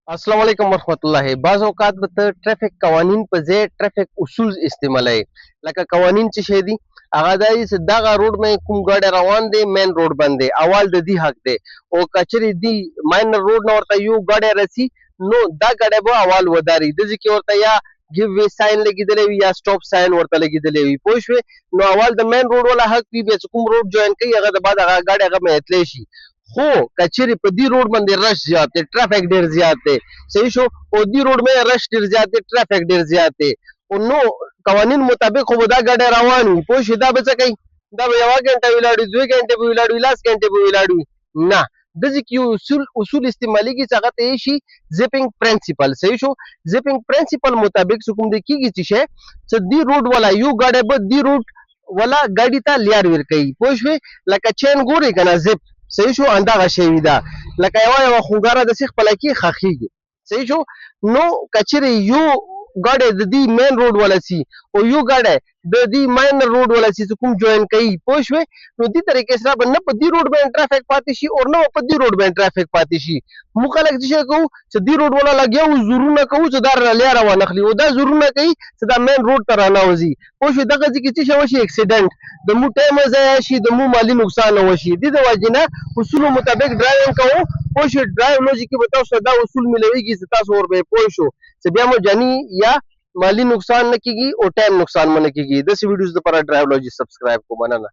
अस्सलाम वालेकुम वरहमतुल्लाहि बाज़ औक़ात बत ट्रैफिक कवानीन पे ज़े ट्रैफिक उसूल इस्तेमाल है लका कवानीन ची शेदी आगादाई से दागा रोड में कुम गाड़े रवान दे मेन रोड बंदे अवाल दे दी हक दे ओ कचरी दी माइनर रोड ना वर्ता यू गाड़े रसी नो दा गाड़े बो अवाल वदारी दजी की वर्ता या गिव वे साइन लगी दलेवी या स्टॉप साइन वर्ता लगी दलेवी पोशवे नो अवाल द मेन रोड वाला हक पी बे कुम रोड जॉइन कई अगर बाद अगर गाड़े अगर में एतलेशी हो कचेरी पे दी रोड बंदे रश जाते ट्रैफिक देर जाते सही शो ओ दी रोड में रश देर जाते ट्रैफिक देर जाते नो कवानीन मुताबिक हो दा गाड़े रवानी पोश दा बचा कई दा यवा घंटा विलाड़ी 2 घंटे पे विलाड़ी लास्ट घंटे पे विलाड़ी ना दजी की उसूल उसूल इस्तेमाली की चाहत एशी जिपिंग प्रिंसिपल सही शो जिपिंग प्रिंसिपल मुताबिक सुकुम दे की चीशे स दी रोड वाला यू गाड़े ब दी रोड वाला गाड़ी ता लियार विर कई पोशवे लका चेन गोरे कना जिप सही शو अंदाغه شوی دا لکه یو خوګاره د سیخ پلکی خخیږي صحیح شو نو کچری یو गाड़े د دې مین روډ ولا سي او یو गाड़े د دې ماینر روډ ولا سي کوم جوائن کوي پوښوي نو دې طریقې سره به نه په دې روډ باندې ټرافیک پاتې شي او نه په دې روډ باندې ټرافیک پاتې شي موږ خلک چې کوو چې دې روډ ولا لګیو زورونه کوو چې دا لاره و نخلي او دا زورونه کوي چې دا مین روډ ته رانوځي پوښوي دغه ځکه چې شي اکسیډنټ د مو ټایم ضایع شي د مو مالی نقصان وشي د وجنه اصول مطابق ډرایوینګ کوو پوښوي ډرایو لوجیک به تاسو دا اصول ملويږي چې تاسو ور به پوښو چې بیا مو جنی یا माली नुकसान न कीगी और टाइम नुकसान मन कीगी 10 वीडियोस पर ड्राइव लॉजी सब्सक्राइब को बनाना